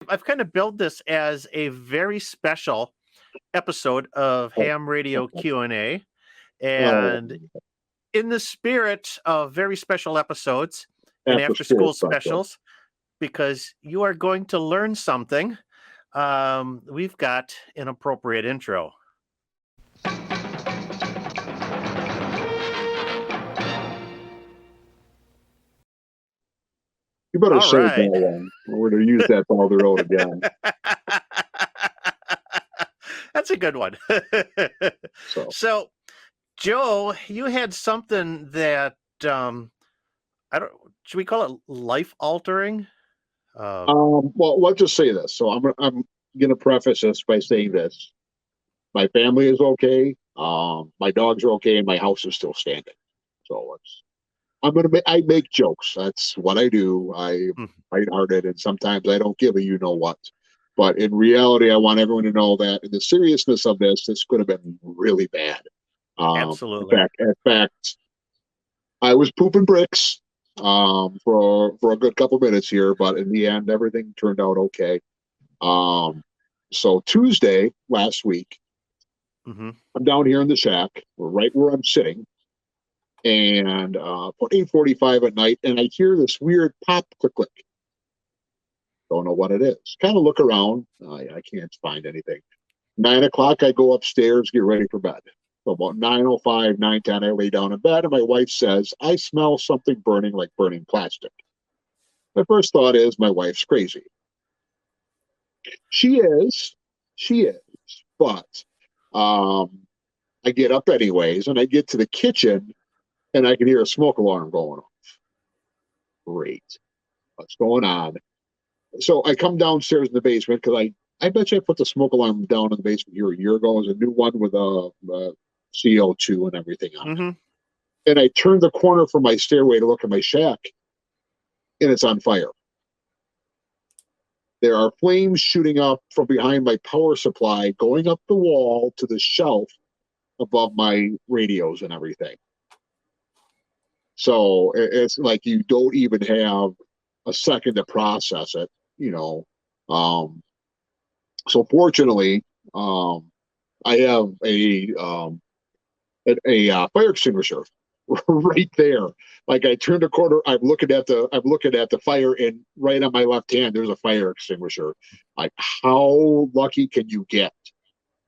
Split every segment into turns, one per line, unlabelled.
I've kind of built this as a very special episode of Ham Radio Q&A. And in the spirit of very special episodes and after school specials, because you are going to learn something, we've got an appropriate intro.
You better save that one. We're going to use that down the road again.
That's a good one. So, Joe, you had something that should we call it life altering?
Well, let's just say this. So I'm going to preface this by saying this: my family is okay, my dogs are okay, and my house is still standing. So I make jokes. That's what I do. I'm lighthearted, and sometimes I don't give a you know what. But in reality, I want everyone to know that in the seriousness of this could have been really bad.
Absolutely.
In fact, I was pooping bricks for a good couple minutes here, but in the end, everything turned out okay. So Tuesday last week, I'm down here in the shack, right where I'm sitting, and about 8:45 at night, and I hear this weird pop, click, click. Don't know what it is. Kind of look around. I can't find anything. 9 o'clock, I go upstairs, get ready for bed. So about 9:05, 9:10, I lay down in bed, and my wife says, I smell something burning like burning plastic. My first thought is my wife's crazy. She is, but I get up anyways, and I get to the kitchen, and I can hear a smoke alarm going off. Great. What's going on? So I come downstairs in the basement because I bet you I put the smoke alarm down in the basement here a year ago. It was a new one with CO2 and everything on it. And I turned the corner from my stairway to look at my shack, and it's on fire. There are flames shooting up from behind my power supply, going up the wall to the shelf above my radios and everything. So it's like you don't even have a second to process it, you know. So fortunately, I have a fire extinguisher right there. Like I turned the corner, I'm looking at the fire, and right on my left hand there's a fire extinguisher. Like, how lucky can you get?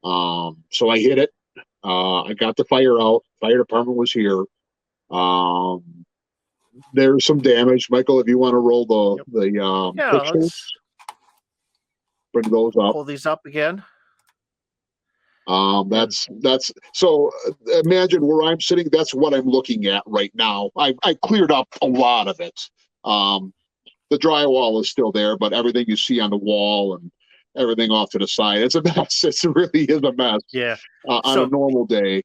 So I hit it. I got the fire out. Fire department was here. There's some damage. Michael, if you want to roll the pictures, bring those up.
Pull these up again.
That's so imagine where I'm sitting. That's what I'm looking at right now. I cleared up a lot of it. The drywall is still there, but everything you see on the wall and everything off to the side, it's a mess. It really is a mess.
Yeah.
On a normal day.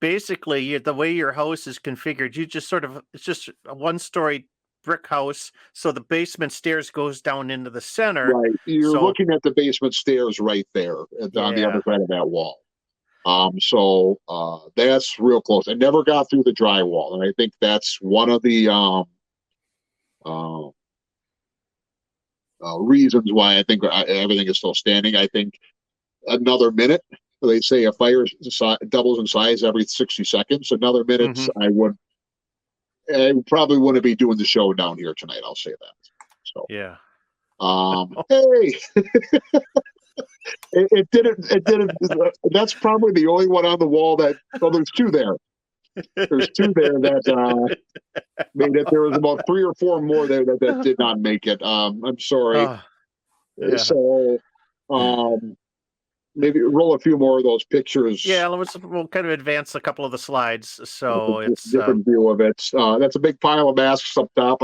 Basically, the way your house is configured, you just it's just a one-story brick house, so the basement stairs goes down into the center.
Right, you're looking at the basement stairs right there on the other side of that wall. So that's real close. I never got through the drywall, and I think that's one of the reasons why I think everything is still standing. I think another minute. They say a fire doubles in size every 60 seconds. Another minute, I probably wouldn't be doing the show down here tonight. I'll say that. So
yeah.
Hey, it didn't. That's probably the only one on the wall that. Well, there's two there. There's two there that made it. There was about 3 or 4 more there that did not make it. I'm sorry.
Yeah.
So, maybe roll a few more of those pictures.
Yeah, we'll kind of advance a couple of the slides. So it's
different view of it. That's a big pile of masks up top.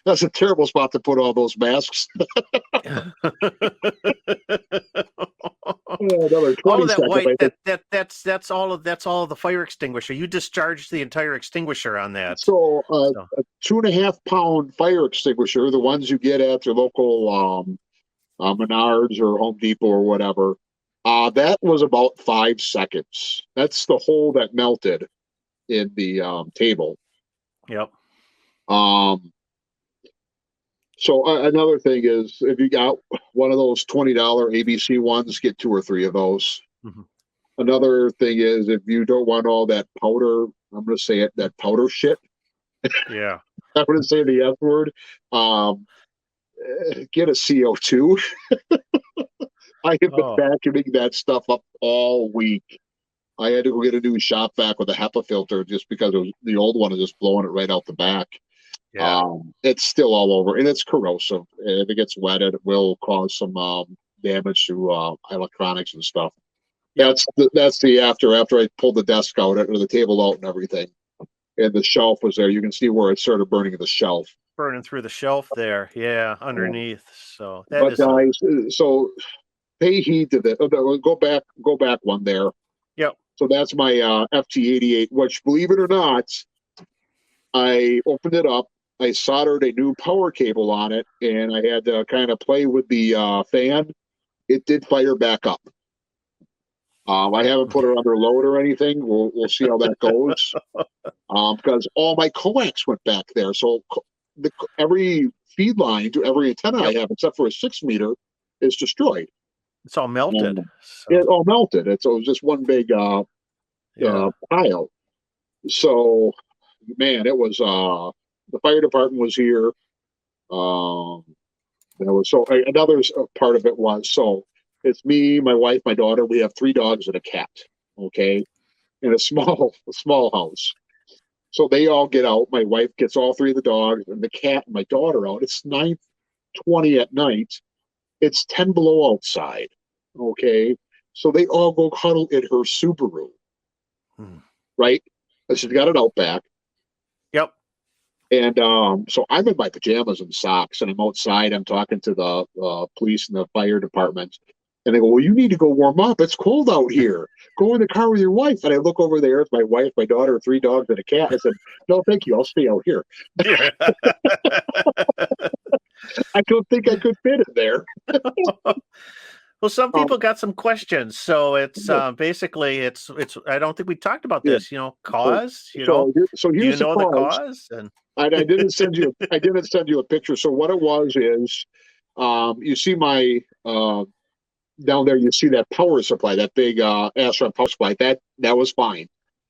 That's a terrible spot to put all those masks. Another 20
all of that
seconds,
white. That's all of the fire extinguisher. You discharged the entire extinguisher on that.
So a 2.5 pound fire extinguisher, the ones you get at your local Menards or Home Depot or whatever. That was about 5 seconds. That's the hole that melted in the table.
Yep.
So another thing is, if you got one of those $20 ABC ones, get 2 or 3 of those.
Mhm.
Another thing is, if you don't want all that powder, I'm going to say it, that powder shit.
Yeah.
I'm going to say the F word. Um, get a CO2. I have been
Oh,
vacuuming that stuff up all week. I had to go get a new shop vac with a HEPA filter just because the old one is just blowing it right out the back.
yeah.
It's still all over, and it's corrosive. If it gets wetted, it will cause some damage to electronics and stuff.
Yep.
That's the after I pulled the desk out or the table out and everything, and the shelf was there. You can see where it started burning the shelf.
Burning through the shelf there. Yeah, underneath. So that
But
is a.
guys, so pay heed to this. Go back one there.
Yep.
So that's my FT88, which, believe it or not, I opened it up. I soldered a new power cable on it, and I had to kind of play with the fan. It did fire back up. I haven't put it under load or anything. We'll see how that goes. Because all my coax went back there. So every feed line to every antenna I have, except for a 6 meter, is destroyed.
It's all melted.
It
So
all melted. It was just one big
yeah.
pile. So, man, it was the fire department was here. There was another part of it was it's me, my wife, my daughter. We have 3 dogs and a cat. Okay, in a small house. So they all get out. My wife gets all 3 of the dogs and the cat and my daughter out. It's 9:20 at night. It's 10 below outside. Okay, so they all go huddle in her Subaru.
Hmm.
Right? She's got it out back.
Yep.
And so I'm in my pajamas and socks, and I'm outside. I'm talking to the police and the fire department, and they go, "Well, you need to go warm up. It's cold out here. Go in the car with your wife." And I look over there. It's my wife, my daughter, 3 dogs, and a cat. I said, "No, thank you. I'll stay out here."
Yeah.
I don't think I could fit in there.
Well, some
Um,
people got some questions. So it's basically it's. I don't think we talked about
yeah.
this. Cause.
So
Do you
here's the
know the
cause.
cause? And
I didn't send you. I didn't send you a picture. So what it was is, you see my down there. You see that power supply, that big Astron power supply. That was fine.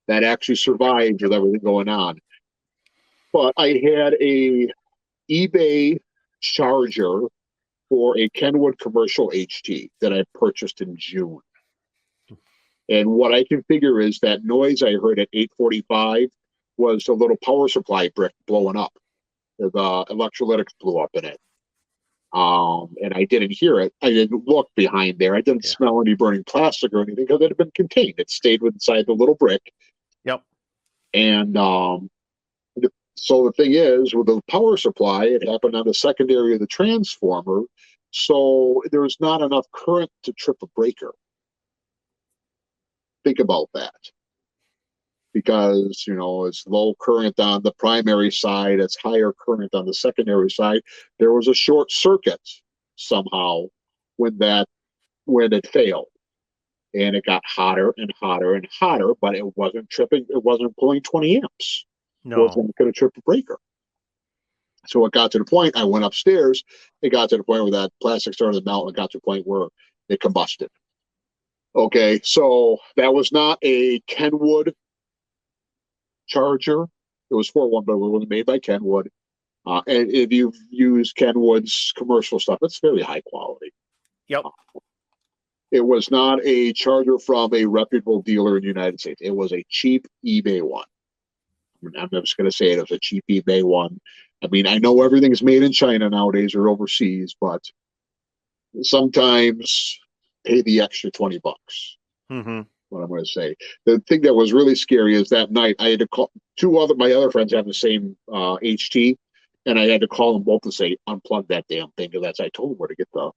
That actually survived with everything going on. But I had a eBay charger for a Kenwood commercial HT that I purchased in June. And what I can figure is that noise I heard at 8:45 was a little power supply brick blowing up. The electrolytics blew up in it. And I didn't hear it. I didn't look behind there. I didn't
yeah.
smell any burning plastic or anything because it had been contained. It stayed inside the little brick.
Yep.
And so the thing is, with the power supply, it happened on the secondary of the transformer. So there's not enough current to trip a breaker. Think about that. Because it's low current on the primary side, it's higher current on the secondary side. There was a short circuit somehow when it failed, and it got hotter and hotter and hotter, but it wasn't tripping. It wasn't pulling 20 amps. It
No.
wasn't going to trip a breaker. So it got to the point. I went upstairs. It got to the point where that plastic started to melt. And it got to the point where it combusted. Okay, so that was not a Kenwood charger. It was for one, but it was made by Kenwood. And if you've used Kenwood's commercial stuff, it's very high quality.
Yep.
It was not a charger from a reputable dealer in the United States. It was a cheap eBay one. I'm just going to say it was a cheap eBay one. I mean, I know everything's made in China nowadays or overseas, but sometimes pay the extra $20.
Mm-hmm.
What I'm going to say. The thing that was really scary is that night I had to call my other friends have the same HT, and I had to call them both to say unplug that damn thing because I told them where to get the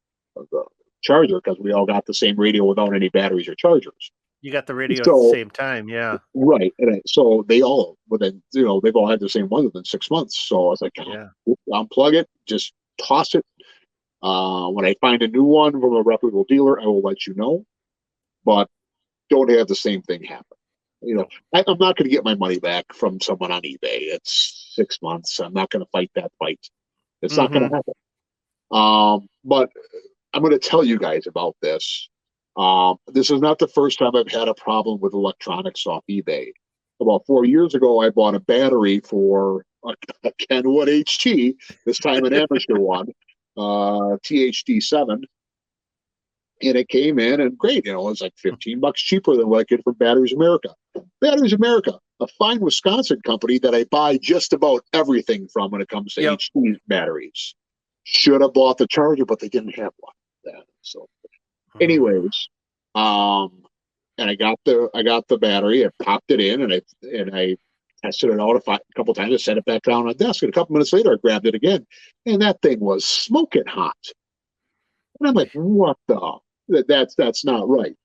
charger because we all got the same radio without any batteries or chargers.
You got the radio at the
So
same time. Yeah.
right, and so they all within they've all had the same one within 6 months. So I was like,
Yeah.
unplug it, just toss it. When I find a new one from a reputable dealer, I will let you know. But don't have the same thing happen.
No.
I'm not going to get my money back from someone on eBay. It's 6 months. I'm not going to fight that fight. It's not going to happen. But I'm going to tell you guys about this. This is not the first time I've had a problem with electronics off eBay. About 4 years ago, I bought a battery for a Kenwood HT, this time an amateur one, THD7, and it came in and great. It was like $15 cheaper than what I get from Batteries America. Batteries America, a fine Wisconsin company that I buy just about everything from when it comes to
Yep.
HT batteries. Should have bought the charger, but they didn't have one then. So, anyways, and I got the battery. I popped it in, and I tested it out a couple times. I set it back down on the desk, and a couple minutes later, I grabbed it again, and that thing was smoking hot. And I'm like, what the? That's not right.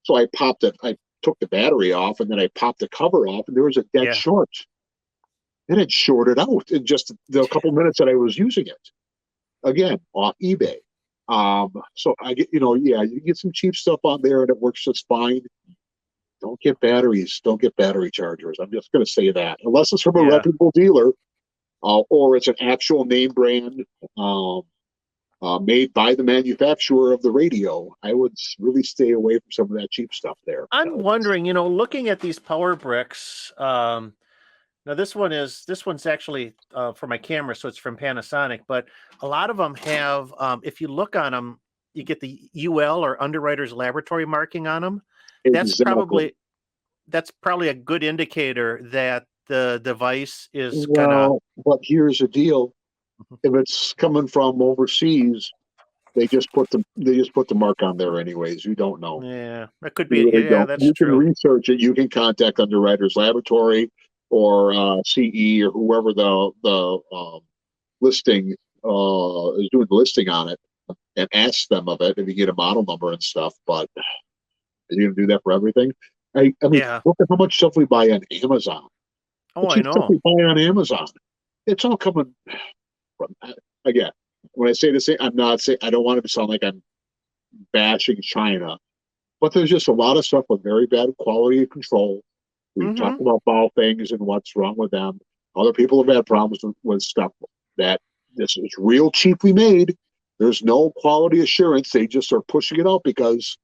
So I popped it. I took the battery off, and then I popped the cover off, and there was a dead short. And it shorted out in just the couple minutes that I was using it. Again, off eBay. So I get, you get some cheap stuff on there, and it works just fine. Don't get batteries. Don't get battery chargers. I'm just going to say that, unless it's from a reputable dealer, or it's an actual name brand. Made by the manufacturer of the radio. I would really stay away from some of that cheap stuff there.
I'm wondering, looking at these power bricks, now this one's actually for my camera, so it's from Panasonic, but a lot of them have, if you look on them, you get the UL or Underwriter's Laboratory marking on them.
Exactly.
That's probably a good indicator that the device is
But here's the deal. If it's coming from overseas, they just put the mark on there anyways. You don't know.
Yeah, that could be.
Really
That's
you
true.
You can research it. You can contact Underwriters Laboratory or CE or whoever the listing is doing the listing on it, and ask them of it if you get a model number and stuff. But are you gonna do that for everything? I mean, look at how much stuff we buy on Amazon.
Oh, I know.
Stuff we buy on Amazon. It's all coming from, again, when I say this, I'm not saying, I don't want it to sound like I'm bashing China, but there's just a lot of stuff with very bad quality control. We talk about foul things and what's wrong with them. Other people have had problems with stuff that this is real cheaply made. There's no quality assurance. They just are pushing it out because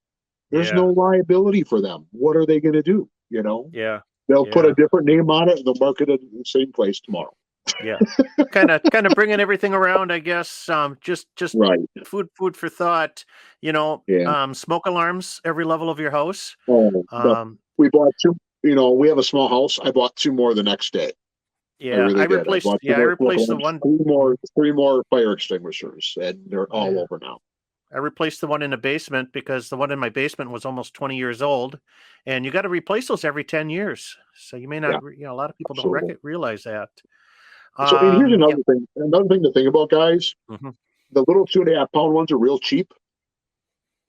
there's no liability for them. What are they going to do?
Yeah.
They'll put a different name on it and they'll market it in the same place tomorrow.
Yeah, kind of bringing everything around, I guess. Just
right.
Food for thought. Smoke alarms every level of your house.
We bought two. We have a small house. I bought two more the next day.
Yeah, I replaced the one.
Three more fire extinguishers, and they're all over now.
I replaced the one in the basement because the one in my basement was almost 20 years old, and you got to replace those every 10 years. So you may not, a lot of people don't realize that.
So and here's another thing. Another thing to think about, guys. The little 2.5 pound ones are real cheap.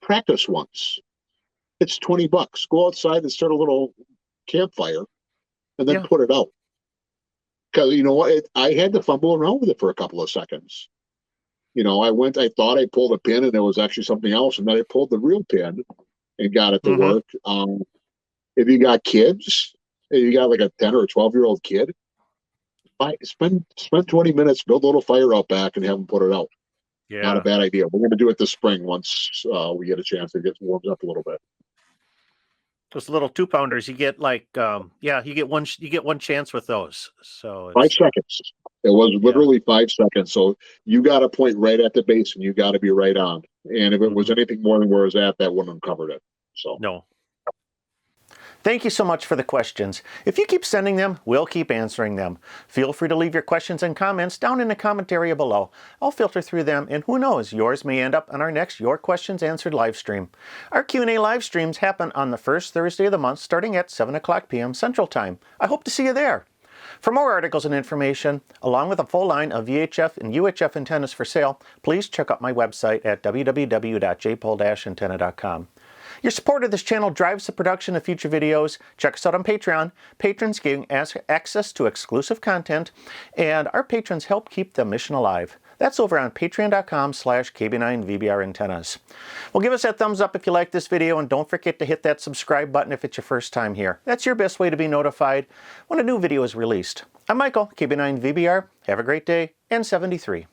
Practice ones. It's $20. Go outside and start a little campfire, and then put it out. Because you know what, I had to fumble around with it for a couple of seconds. I thought I pulled a pin, and it was actually something else, and then I pulled the real pin and got it to work. If you got kids, if you got like a 10 or a 12-year-old kid, spend 20 minutes, build a little fire out back, and have them put it out. Yeah. Not a bad idea. We're going to do it this spring once we get a chance to get warmed up a little bit.
Those little 2-pounders, you get like, you get one chance with those. So
5 seconds. It was literally 5 seconds. So you got a point right at the base, and you got to be right on. And if it was anything more than where it was at, that wouldn't have covered it. So
no. Thank you so much for the questions. If you keep sending them, we'll keep answering them. Feel free to leave your questions and comments down in the comment area below. I'll filter through them, and who knows, yours may end up on our next Your Questions Answered live stream. Our Q&A live streams happen on the first Thursday of the month starting at 7 o'clock p.m. Central Time. I hope to see you there. For more articles and information, along with a full line of VHF and UHF antennas for sale, please check out my website at www.jpol-antenna.com. Your support of this channel drives the production of future videos. Check us out on Patreon. Patrons gain access to exclusive content, and our patrons help keep the mission alive. That's over on patreon.com/KB9VBR Antennas. Well, give us that thumbs up if you like this video, and don't forget to hit that subscribe button if it's your first time here. That's your best way to be notified when a new video is released. I'm Michael, KB9VBR. Have a great day, and 73.